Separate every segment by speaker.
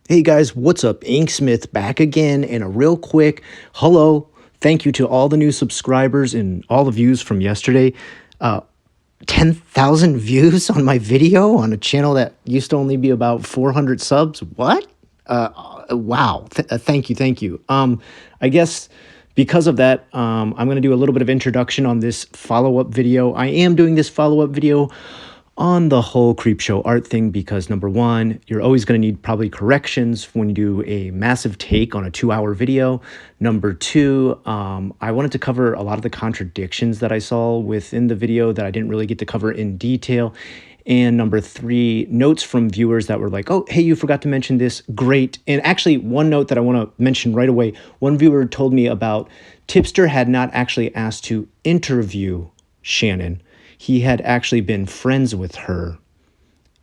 Speaker 1: Hey guys, what's up? Inksmith back again, and a real quick hello. Thank you to all the new subscribers and all the views from yesterday. 10,000 views on my video on a channel that used to only be about 400 subs. What? Wow. Thank you. Thank you. I guess because of that, I'm going to do a little bit of introduction on this follow-up video. I am doing this follow-up video on the whole Creepshow art thing because number one, you're always going to need probably corrections when you do a massive take on a 2-hour video. Number two, I wanted to cover a lot of the contradictions that I saw within the video that I didn't really get to cover in detail. And number three, notes from viewers that were like, oh, hey, you forgot to mention this. Great. And actually, one note that I want to mention right away, one viewer told me about Tipster had not actually asked to interview Shannon. He had actually been friends with her.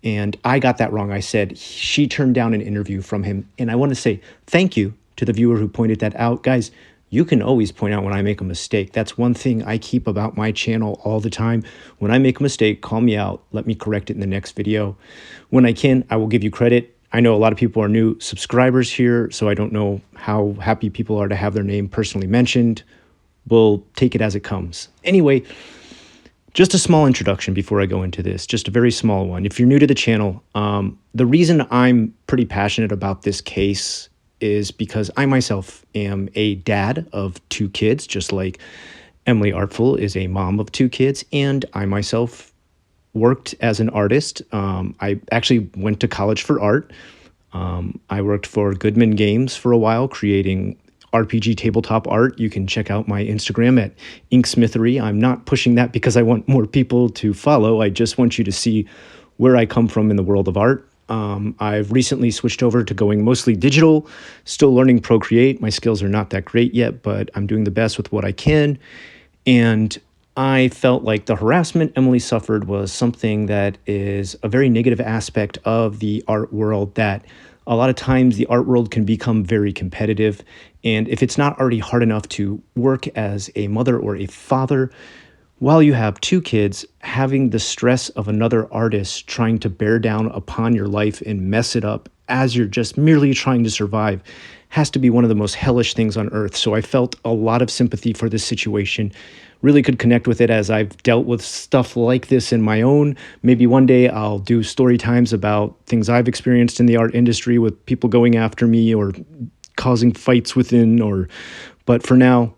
Speaker 1: And I got that wrong. I said she turned down an interview from him. And I want to say thank you to the viewer who pointed that out. Guys, you can always point out when I make a mistake. That's one thing I keep about my channel all the time. When I make a mistake, call me out. Let me correct it in the next video. When I can, I will give you credit. I know a lot of people are new subscribers here, so I don't know how happy people are to have their name personally mentioned. We'll take it as it comes. Anyway, just a small introduction before I go into this, just a very small one. If you're new to the channel, the reason I'm pretty passionate about this case is because I myself am a dad of 2 kids, just like Emily Artful is a mom of 2 kids, and I myself worked as an artist. I actually went to college for art. I worked for Goodman Games for a while, creating RPG tabletop art. You can check out my Instagram at Inksmithery. I'm not pushing that because I want more people to follow. I just want you to see where I come from in the world of art. I've recently switched over to going mostly digital, still learning Procreate. My skills are not that great yet, but I'm doing the best with what I can. And I felt like the harassment Emily suffered was something that is a very negative aspect of the art world, that a lot of times the art world can become very competitive. And if it's not already hard enough to work as a mother or a father, while you have 2 kids, having the stress of another artist trying to bear down upon your life and mess it up as you're just merely trying to survive has to be one of the most hellish things on earth. So I felt a lot of sympathy for this situation. Really could connect with it as I've dealt with stuff like this in my own. Maybe one day I'll do story times about things I've experienced in the art industry with people going after me or causing fights within, but for now,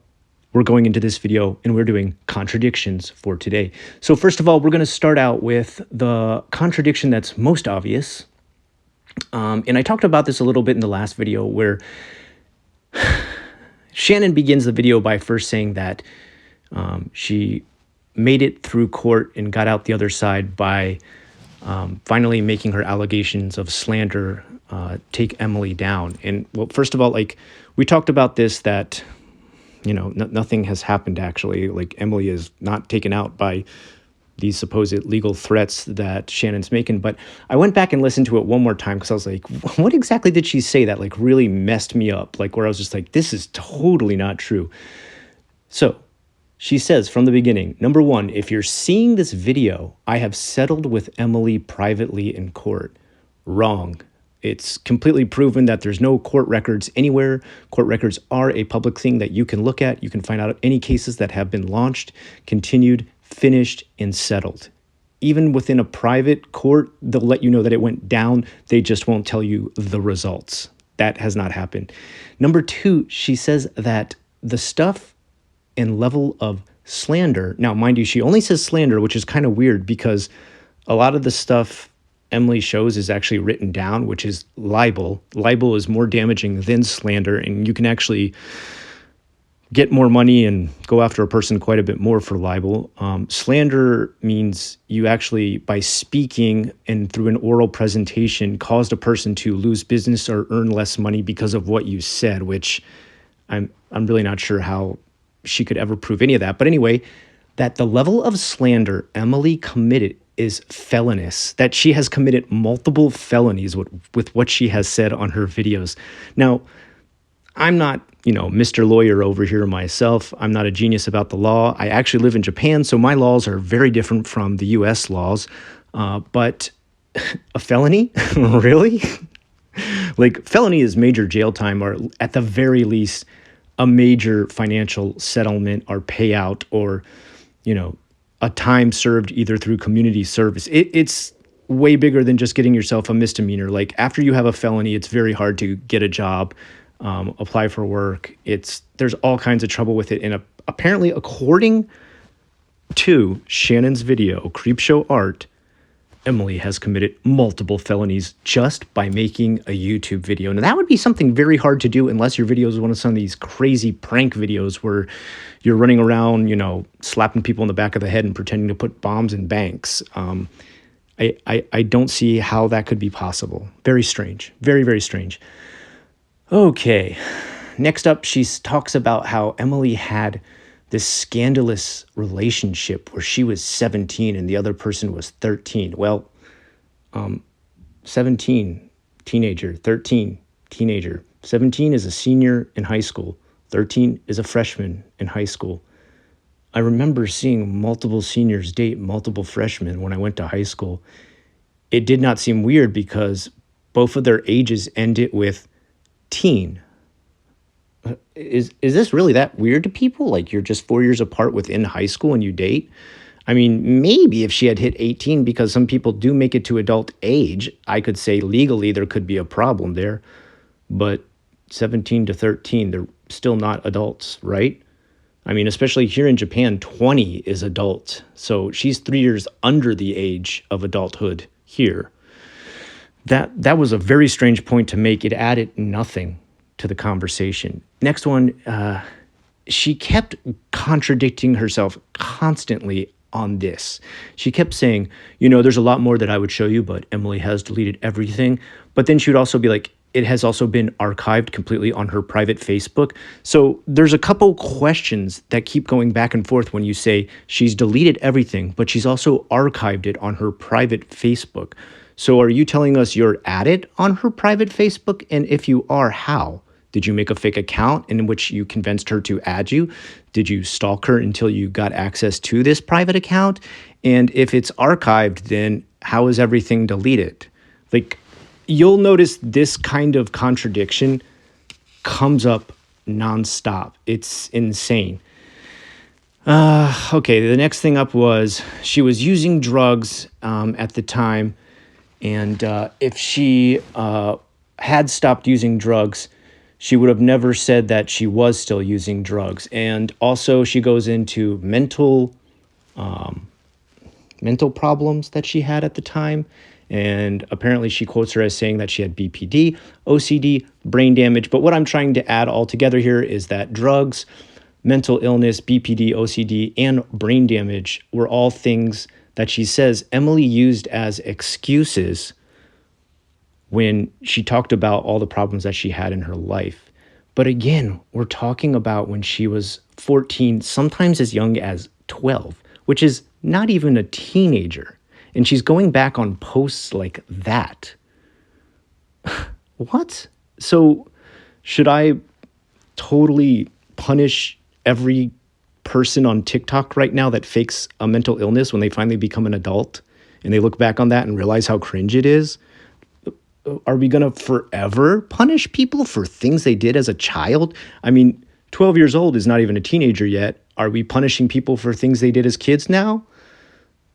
Speaker 1: we're going into this video and we're doing contradictions for today. So first of all, we're going to start out with the contradiction that's most obvious. And I talked about this a little bit in the last video where Shannon begins the video by first saying that she made it through court and got out the other side by finally making her allegations of slander take Emily down. And well, first of all, like we talked about this, that nothing has happened actually. Like Emily is not taken out by these supposed legal threats that Shannon's making. But I went back and listened to it one more time because I was like, what exactly did she say that like really messed me up? Like where I was just like, this is totally not true. So she says from the beginning, number one, if you're seeing this video, I have settled with Emily privately in court. Wrong. It's completely proven that there's no court records anywhere. Court records are a public thing that you can look at. You can find out any cases that have been launched, continued, finished, and settled. Even within a private court, they'll let you know that it went down. They just won't tell you the results. That has not happened. Number two, she says that the stuff and level of slander. Now, mind you, she only says slander, which is kind of weird because a lot of the stuff Emily shows is actually written down, which is libel. Libel is more damaging than slander, and you can actually get more money and go after a person quite a bit more for libel. Slander means you actually, by speaking and through an oral presentation, caused a person to lose business or earn less money because of what you said, which I'm really not sure how she could ever prove any of that. But anyway, that the level of slander Emily committed is felonious, that she has committed multiple felonies with what she has said on her videos. Now, I'm not, Mr. Lawyer over here myself. I'm not a genius about the law. I actually live in Japan, so my laws are very different from the US laws. But a felony? Really? Like felony is major jail time, or at the very least, a major financial settlement or payout, or, you know, a time served either through community service. It's way bigger than just getting yourself a misdemeanor. Like after you have a felony, it's very hard to get a job, apply for work. There's all kinds of trouble with it. And apparently, according to Shannon's video, Creepshowart, Emily has committed multiple felonies just by making a YouTube video. And that would be something very hard to do unless your video is one of some of these crazy prank videos where you're running around, slapping people in the back of the head and pretending to put bombs in banks. I don't see how that could be possible. Very strange. Very, very strange. Okay. Next up, she talks about how Emily had this scandalous relationship where she was 17 and the other person was 13. Well, 17, teenager, 13, teenager. 17 is a senior in high school. 13 is a freshman in high school. I remember seeing multiple seniors date multiple freshmen when I went to high school. It did not seem weird because both of their ages ended with teen. Is this really that weird to people? Like you're just 4 years apart within high school and you date? I mean, maybe if she had hit 18, because some people do make it to adult age, I could say legally there could be a problem there. But 17 to 13, they're still not adults, right? I mean, especially here in Japan, 20 is adult. So she's 3 years under the age of adulthood here. That was a very strange point to make. It added nothing to the conversation. Next one, she kept contradicting herself constantly on this. She kept saying, there's a lot more that I would show you, but Emily has deleted everything. But then she would also be like, it has also been archived completely on her private Facebook. So there's a couple questions that keep going back and forth when you say she's deleted everything, but she's also archived it on her private Facebook. So are you telling us you're at it on her private Facebook? And if you are, how? Did you make a fake account in which you convinced her to add you? Did you stalk her until you got access to this private account? And if it's archived, then how is everything deleted? Like, you'll notice this kind of contradiction comes up nonstop. It's insane. Okay, the next thing up was she was using drugs at the time. And if she had stopped using drugs, she would have never said that she was still using drugs. And also she goes into mental problems that she had at the time. And apparently she quotes her as saying that she had BPD, OCD, brain damage. But what I'm trying to add all together here is that drugs, mental illness, BPD, OCD, and brain damage were all things that she says Emily used as excuses when she talked about all the problems that she had in her life. But again, we're talking about when she was 14, sometimes as young as 12, which is not even a teenager. And she's going back on posts like that. What? So should I totally punish every person on TikTok right now that fakes a mental illness when they finally become an adult and they look back on that and realize how cringe it is? Are we going to forever punish people for things they did as a child? I mean, 12 years old is not even a teenager yet. Are we punishing people for things they did as kids now?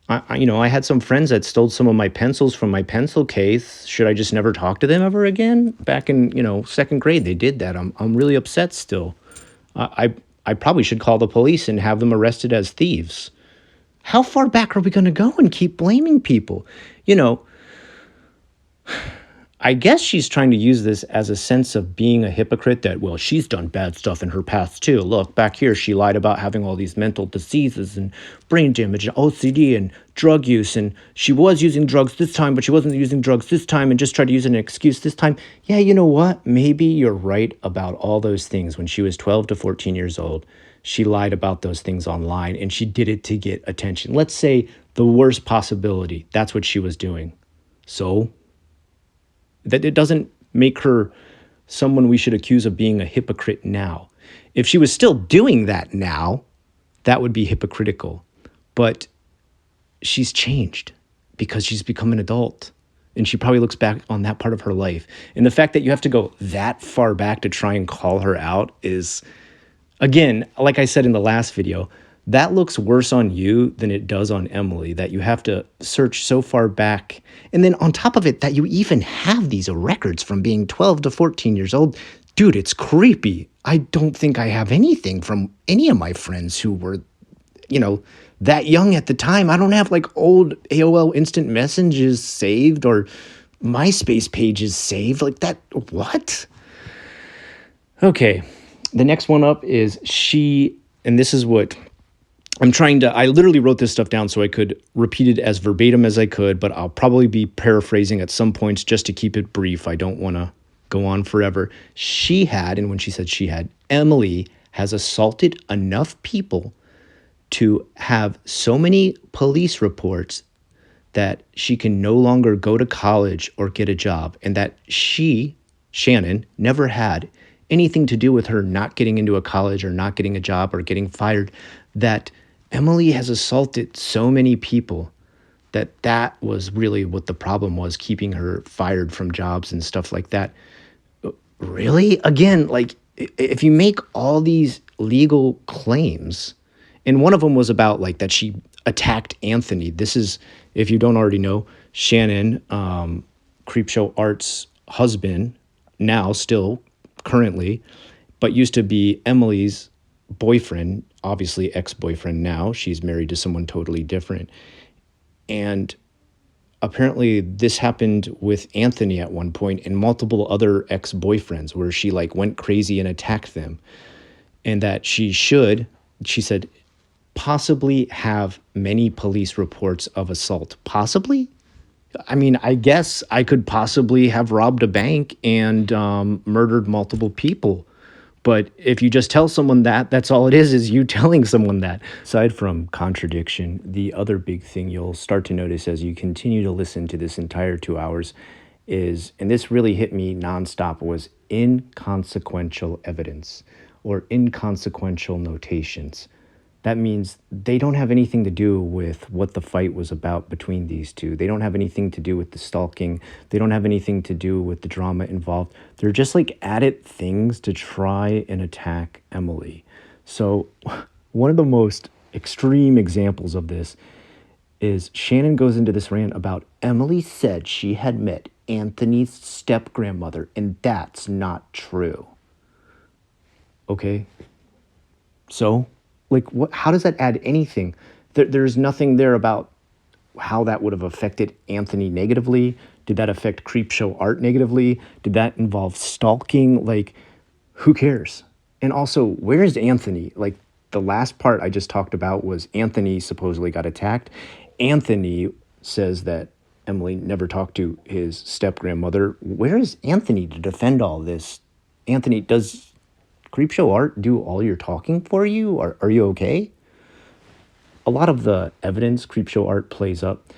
Speaker 1: I had some friends that stole some of my pencils from my pencil case. Should I just never talk to them ever again? Back in, second grade, they did that. I'm really upset still. I probably should call the police and have them arrested as thieves. How far back are we going to go and keep blaming people? I guess she's trying to use this as a sense of being a hypocrite that, well, she's done bad stuff in her past too. Look, back here, she lied about having all these mental diseases and brain damage and OCD and drug use. And she was using drugs this time, but she wasn't using drugs this time and just tried to use an excuse this time. Yeah, you know what? Maybe you're right about all those things. When she was 12 to 14 years old, she lied about those things online and she did it to get attention. Let's say the worst possibility. That's what she was doing. So that it doesn't make her someone we should accuse of being a hypocrite now. If she was still doing that now, that would be hypocritical. But she's changed because she's become an adult. And she probably looks back on that part of her life. And the fact that you have to go that far back to try and call her out is, again, like I said in the last video, that looks worse on you than it does on Emily, that you have to search so far back. And then on top of it, that you even have these records from being 12 to 14 years old. Dude, it's creepy. I don't think I have anything from any of my friends who were, that young at the time. I don't have like old AOL instant messages saved or MySpace pages saved like that. What? Okay. The next one up is and this is what I literally wrote this stuff down so I could repeat it as verbatim as I could, but I'll probably be paraphrasing at some points just to keep it brief. I don't want to go on forever. And when she said Emily has assaulted enough people to have so many police reports that she can no longer go to college or get a job, and that Shannon, never had anything to do with her not getting into a college or not getting a job or getting fired, that Emily has assaulted so many people that was really what the problem was, keeping her fired from jobs and stuff like that. Really? Again, like, if you make all these legal claims, and one of them was about like that she attacked Anthony. This is, if you don't already know, Shannon, Creepshowart's husband, now still currently, but used to be Emily's boyfriend, obviously ex-boyfriend now. She's married to someone totally different. And apparently this happened with Anthony at one point and multiple other ex-boyfriends, where she like went crazy and attacked them. And that she said, possibly have many police reports of assault. Possibly? I mean, I guess I could possibly have robbed a bank and murdered multiple people. But if you just tell someone that's all it is you telling someone that. Aside from contradiction, the other big thing you'll start to notice as you continue to listen to this entire 2 hours is, and this really hit me nonstop, was inconsequential evidence or inconsequential notations. That means they don't have anything to do with what the fight was about between these two. They don't have anything to do with the stalking. They don't have anything to do with the drama involved. They're just like added things to try and attack Emily. So one of the most extreme examples of this is Shannon goes into this rant about Emily said she had met Anthony's step-grandmother, and that's not true. Okay? So, like, how does that add anything? There's nothing there about how that would have affected Anthony negatively. Did that affect Creepshowart negatively? Did that involve stalking? Like, who cares? And also, where is Anthony? Like, the last part I just talked about was Anthony supposedly got attacked. Anthony says that Emily never talked to his step-grandmother. Where is Anthony to defend all this? Anthony, does Creepshowart do all your talking for you? Are you okay? A lot of the evidence Creepshowart plays up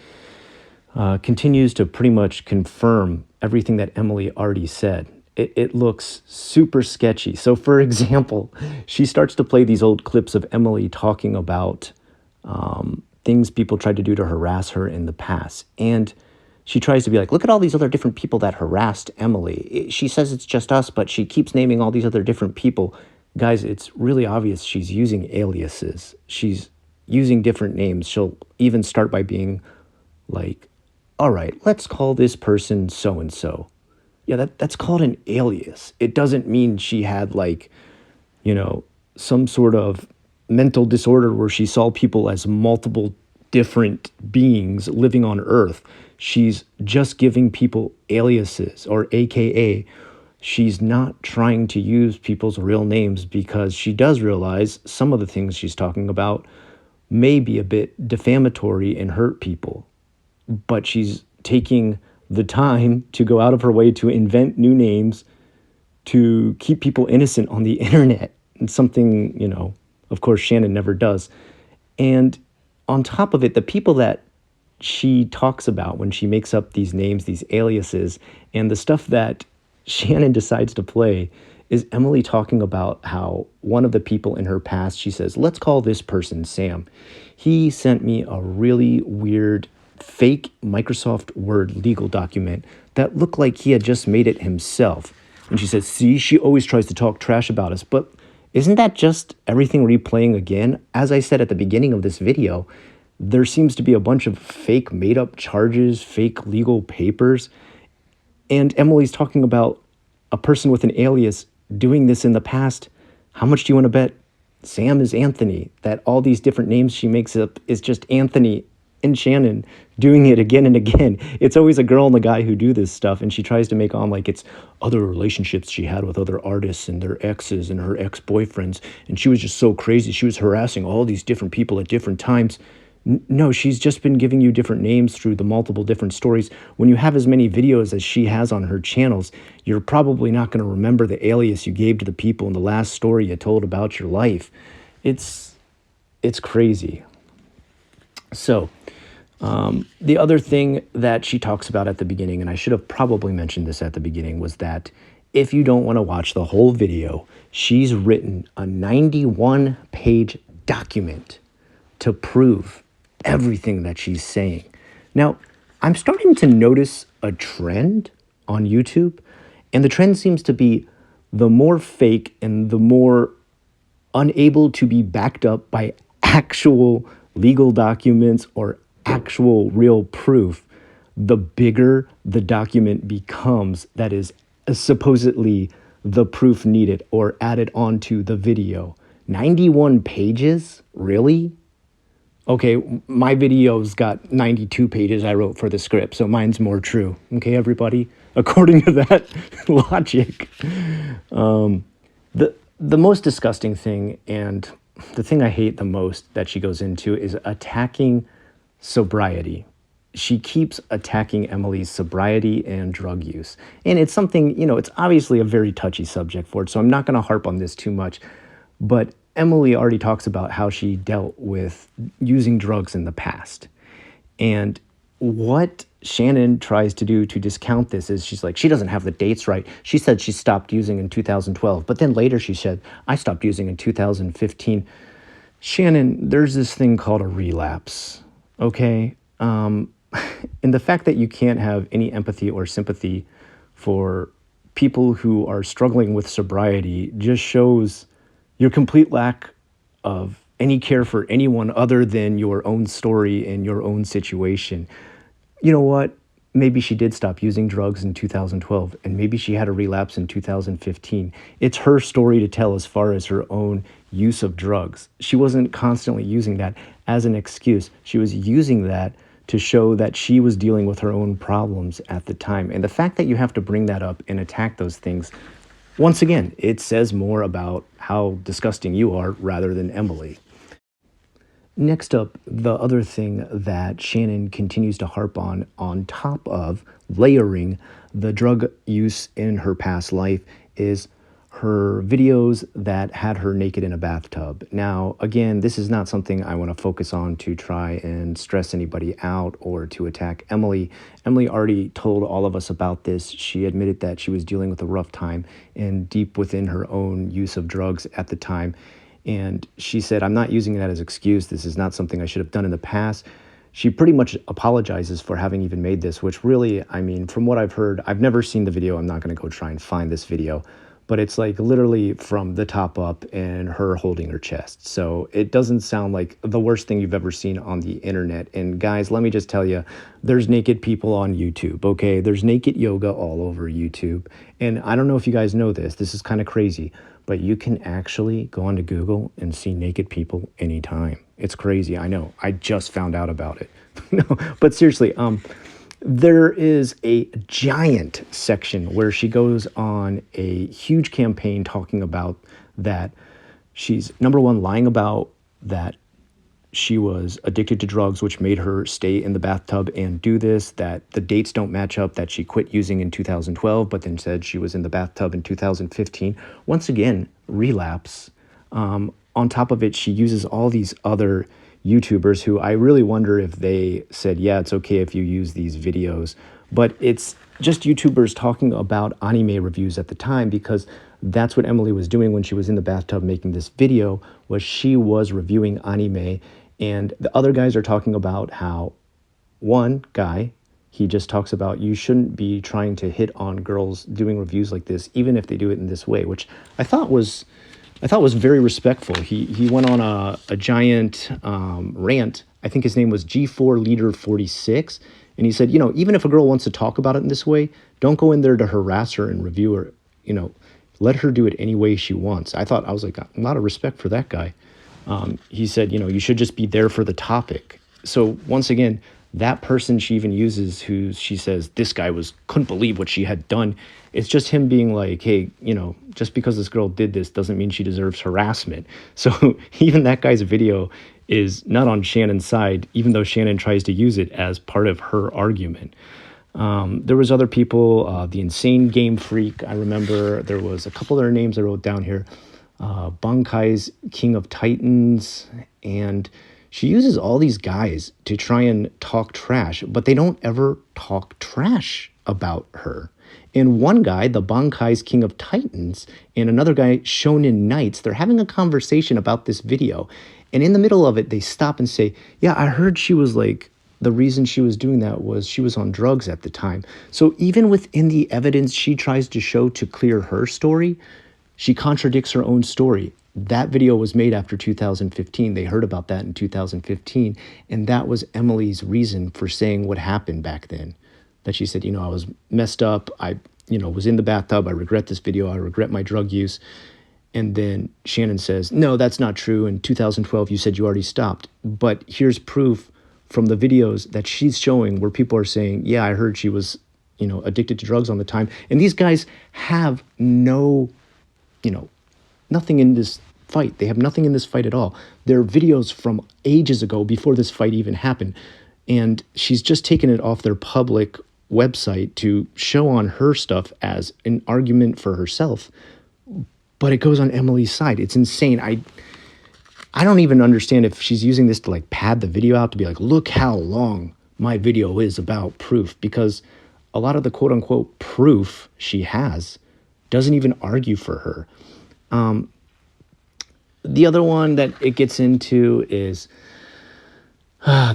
Speaker 1: continues to pretty much confirm everything that Emily already said. It looks super sketchy. So, for example, she starts to play these old clips of Emily talking about things people tried to do to harass her in the past. And she tries to be like, look at all these other different people that harassed Emily. She says it's just us, but she keeps naming all these other different people. Guys, it's really obvious she's using aliases. She's using different names. She'll even start by being like, all right, let's call this person so-and-so. Yeah, that's called an alias. It doesn't mean she had like, some sort of mental disorder where she saw people as multiple different beings living on Earth. She's just giving people aliases, or AKA. She's not trying to use people's real names because she does realize some of the things she's talking about may be a bit defamatory and hurt people. But she's taking the time to go out of her way to invent new names to keep people innocent on the internet. And something, of course, Shannon never does. And on top of it, the people that she talks about when she makes up these names, these aliases, and the stuff that Shannon decides to play is Emily talking about how one of the people in her past, she says, let's call this person Sam. He sent me a really weird fake Microsoft Word legal document that looked like he had just made it himself. And she said, see, she always tries to talk trash about us, but isn't that just everything replaying again? As I said at the beginning of this video, there seems to be a bunch of fake made up charges, fake legal papers. And Emily's talking about a person with an alias doing this in the past. How much do you want to bet Sam is Anthony? That all these different names she makes up is just Anthony and Shannon doing it again and again. It's always a girl and a guy who do this stuff, and she tries to make on like it's other relationships she had with other artists and their exes and her ex-boyfriends, and she was just so crazy. She was harassing all these different people at different times. No, she's just been giving you different names through the multiple different stories. When you have as many videos as she has on her channels, you're probably not going to remember the alias you gave to the people in the last story you told about your life. It's crazy. So, the other thing that she talks about at the beginning, and I should have probably mentioned this at the beginning, was that if you don't want to watch the whole video, she's written a 91-page document to prove everything that she's saying. Now, I'm starting to notice a trend on YouTube, and the trend seems to be the more fake and the more unable to be backed up by actual legal documents or actual real proof, the bigger the document becomes that is supposedly the proof needed or added onto the video. 91 pages? Really? Okay, my video's got 92 pages I wrote for the script, so mine's more true. Okay, everybody? According to that logic. The most disgusting thing, and the thing I hate the most that she goes into, is attacking sobriety. She keeps attacking Emily's sobriety and drug use. And it's something, it's obviously a very touchy subject for it, so I'm not going to harp on this too much. But Emily already talks about how she dealt with using drugs in the past. And what Shannon tries to do to discount this is she's like, she doesn't have the dates right. She said she stopped using in 2012, but then later she said, I stopped using in 2015. Shannon, there's this thing called a relapse, okay? And the fact that you can't have any empathy or sympathy for people who are struggling with sobriety just shows your complete lack of any care for anyone other than your own story and your own situation. You know what? Maybe she did stop using drugs in 2012, and maybe she had a relapse in 2015. It's her story to tell as far as her own use of drugs. She wasn't constantly using that as an excuse. She was using that to show that she was dealing with her own problems at the time. And the fact that you have to bring that up and attack those things, once again, it says more about how disgusting you are rather than Emily. Next up, the other thing that Shannon continues to harp on top of layering the drug use in her past life, is her videos that had her naked in a bathtub. Now, again, this is not something I want to focus on to try and stress anybody out or to attack Emily. Emily already told all of us about this. She admitted that she was dealing with a rough time and deep within her own use of drugs at the time. And she said, I'm not using that as an excuse. This is not something I should have done in the past. She pretty much apologizes for having even made this, which really, I mean, from what I've heard, I've never seen the video. I'm not going to go try and find this video, but it's like literally from the top up and her holding her chest. So it doesn't sound like the worst thing you've ever seen on the internet. And guys, let me just tell you, there's naked people on YouTube, okay? There's naked yoga all over YouTube. And I don't know if you guys know this. This is kind of crazy, but you can actually go onto Google and see naked people anytime. It's crazy, I know. I just found out about it. No, but seriously, there is a giant section where she goes on a huge campaign talking about that she's, number one, lying about that she was addicted to drugs, which made her stay in the bathtub and do this, that the dates don't match up, that she quit using in 2012, but then said she was in the bathtub in 2015. Once again, relapse. On top of it, she uses all these other YouTubers who I really wonder if they said, yeah, it's okay if you use these videos. But it's just YouTubers talking about anime reviews at the time, because that's what Emily was doing when she was in the bathtub making this video, was she was reviewing anime. And the other guys are talking about how one guy, he just talks about you shouldn't be trying to hit on girls doing reviews like this, even if they do it in this way, which I thought was very respectful. He went on a giant rant. I think his name was G4 Leader 46, and he said, you know, even if a girl wants to talk about it in this way, don't go in there to harass her and review her. You know, let her do it any way she wants. I was like, a lot of respect for that guy. He said, you know, you should just be there for the topic. So once again, that person she even uses, who she says this guy couldn't believe what she had done. It's just him being like, hey, you know, just because this girl did this doesn't mean she deserves harassment. So even that guy's video is not on Shannon's side, even though Shannon tries to use it as part of her argument. There was other people, the Insane Game Freak. I remember there was a couple of their names I wrote down here. Bankai's King of Titans, and she uses all these guys to try and talk trash, but they don't ever talk trash about her. And one guy, the Bankai's King of Titans, and another guy, Shonen Knights, they're having a conversation about this video. And in the middle of it, they stop and say, yeah, I heard she was like, the reason she was doing that was she was on drugs at the time. So even within the evidence she tries to show to clear her story, she contradicts her own story. That video was made after 2015. They heard about that in 2015. And that was Emily's reason for saying what happened back then. That she said, you know, I was messed up. I, you know, was in the bathtub. I regret this video. I regret my drug use. And then Shannon says, no, that's not true. In 2012, you said you already stopped. But here's proof from the videos that she's showing where people are saying, yeah, I heard she was, you know, addicted to drugs on the time. And these guys have no, you know, nothing in this fight. They have nothing in this fight at all. They're videos from ages ago before this fight even happened. And she's just taken it off their public website to show on her stuff as an argument for herself. But it goes on Emily's side. It's insane. I don't even understand if she's using this to like pad the video out to be like, look how long my video is about proof, because a lot of the quote unquote proof she has doesn't even argue for her. The other one that it gets into is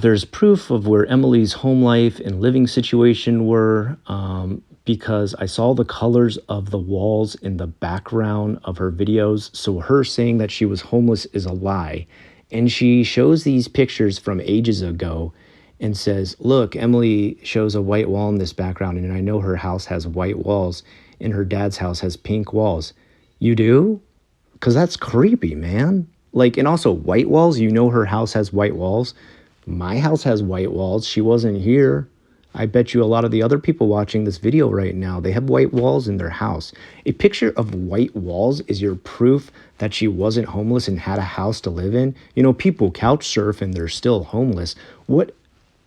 Speaker 1: there's proof of where Emily's home life and living situation were, because I saw the colors of the walls in the background of her videos. So her saying that she was homeless is a lie. And she shows these pictures from ages ago and says, look, Emily shows a white wall in this background, and I know her house has white walls and her dad's house has pink walls. You do? Because that's creepy, man. Like, and also white walls, you know her house has white walls. My house has white walls. She wasn't here. I bet you a lot of the other people watching this video right now, they have white walls in their house. A picture of white walls is your proof that she wasn't homeless and had a house to live in. You know, people couch surf and they're still homeless. What?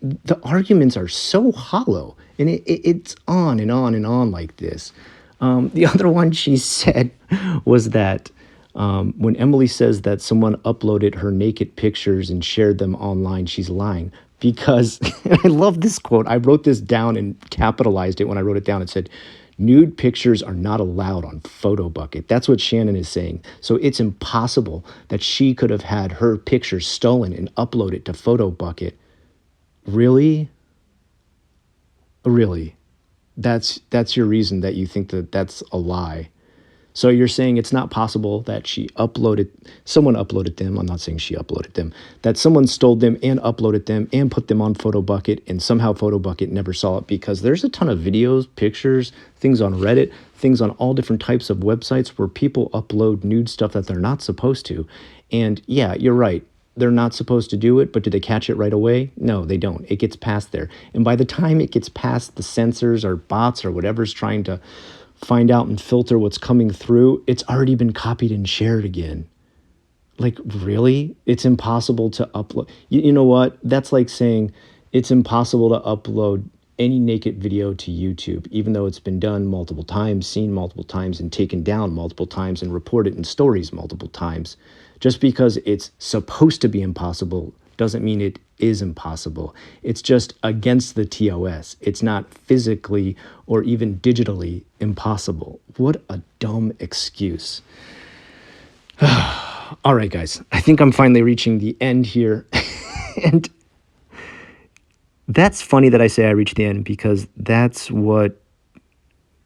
Speaker 1: The arguments are so hollow, and it's on and on and on like this. The other one she said was that when Emily says that someone uploaded her naked pictures and shared them online, she's lying. Because I love this quote. I wrote this down and capitalized it when I wrote it down. It said, nude pictures are not allowed on PhotoBucket. That's what Shannon is saying. So it's impossible that she could have had her pictures stolen and uploaded to PhotoBucket. Really? Really? That's your reason that you think that that's a lie. So you're saying it's not possible that someone uploaded them. I'm not saying she uploaded them, that someone stole them and uploaded them and put them on PhotoBucket, and somehow PhotoBucket never saw it, because there's a ton of videos, pictures, things on Reddit, things on all different types of websites where people upload nude stuff that they're not supposed to. And yeah, you're right. They're not supposed to do it, but do they catch it right away? No, they don't. It gets past there. And by the time it gets past the censors or bots or whatever's trying to find out and filter what's coming through, it's already been copied and shared again. Like, really? It's impossible to upload. You know what? That's like saying it's impossible to upload any naked video to YouTube, even though it's been done multiple times, seen multiple times, and taken down multiple times and reported in stories multiple times. Just because it's supposed to be impossible doesn't mean it is impossible. It's just against the TOS. It's not physically or even digitally impossible. What a dumb excuse. All right, guys, I think I'm finally reaching the end here. And That's funny that I say I reached the end because that's what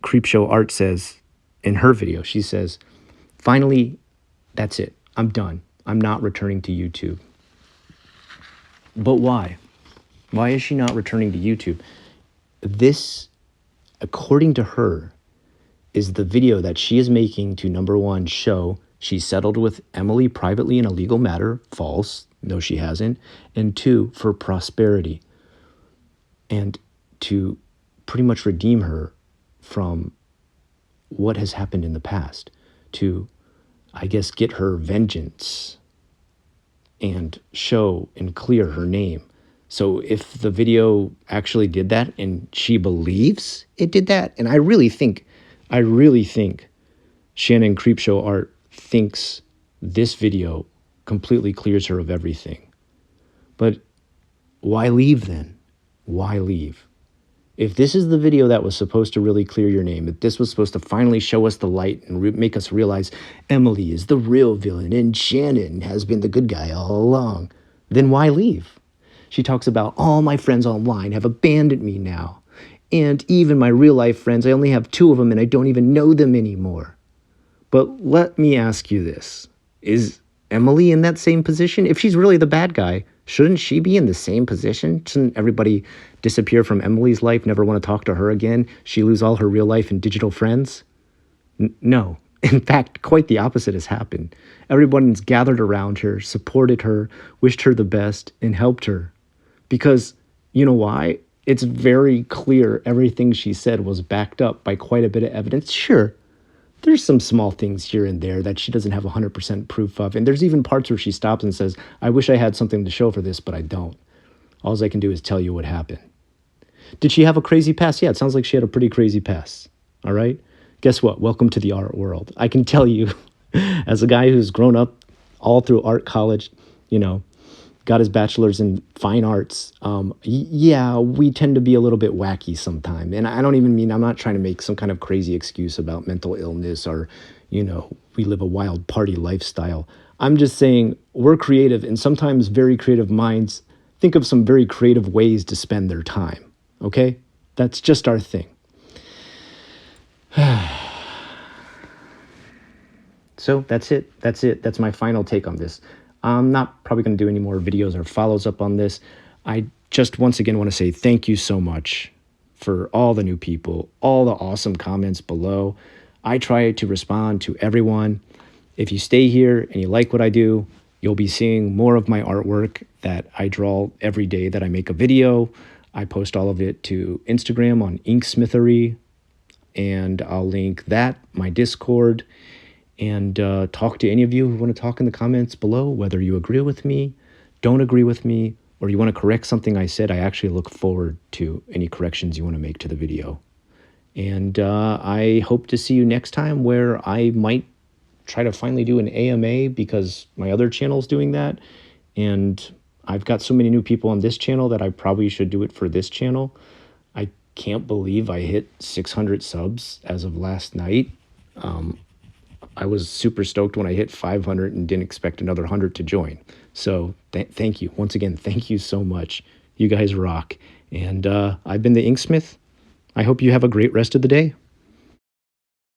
Speaker 1: Creepshowart says in her video. She says, finally, that's it. I'm done. I'm not returning to YouTube. But why? Why is she not returning to YouTube? This, according to her, is the video that she is making to, number one, show she settled with Emily privately in a legal matter. False. No, she hasn't. And two, for prosperity. And to pretty much redeem her from what has happened in the past. To, I guess, get her vengeance and show and clear her name. So if the video actually did that and she believes it did that, and I really think Shannon Creepshowart thinks this video completely clears her of everything. But why leave then? Why leave? If this is the video that was supposed to really clear your name, if this was supposed to finally show us the light and make us realize Emily is the real villain and Shannon has been the good guy all along, then why leave? She talks about all my friends online have abandoned me now. And even my real life friends, I only have 2 of them and I don't even know them anymore. But let me ask you this. Is Emily in that same position? If she's really the bad guy, shouldn't she be in the same position? Shouldn't everybody disappear from Emily's life, never want to talk to her again? She lose all her real life and digital friends? No. In fact, quite the opposite has happened. Everyone's gathered around her, supported her, wished her the best, and helped her. Because, you know why? It's very clear everything she said was backed up by quite a bit of evidence. Sure, there's some small things here and there that she doesn't have 100% proof of. And there's even parts where she stops and says, I wish I had something to show for this, but I don't. All I can do is tell you what happened. Did she have a crazy past? Yeah, it sounds like she had a pretty crazy past. All right? Guess what? Welcome to the art world. I can tell you, as a guy who's grown up all through art college, got his bachelor's in fine arts. Yeah, we tend to be a little bit wacky sometimes. And I don't even mean, I'm not trying to make some kind of crazy excuse about mental illness or, we live a wild party lifestyle. I'm just saying we're creative, and sometimes very creative minds think of some very creative ways to spend their time. Okay? That's just our thing. So that's it. That's my final take on this. I'm not probably going to do any more videos or follows up on this. I just once again want to say thank you so much for all the new people, all the awesome comments below. I try to respond to everyone. If you stay here and you like what I do, you'll be seeing more of my artwork that I draw every day that I make a video. I post all of it to Instagram on Inksmithery, and I'll link that, my Discord, and talk to any of you who want to talk in the comments below, whether you agree with me, don't agree with me, or you want to correct something I said. I actually look forward to any corrections you want to make to the video. And I hope to see you next time, where I might try to finally do an AMA because my other channel's doing that. And I've got so many new people on this channel that I probably should do it for this channel. I can't believe I hit 600 subs as of last night. I was super stoked when I hit 500 and didn't expect another 100 to join. So thank you. Once again, thank you so much. You guys rock. And I've been the Inksmith. I hope you have a great rest of the day.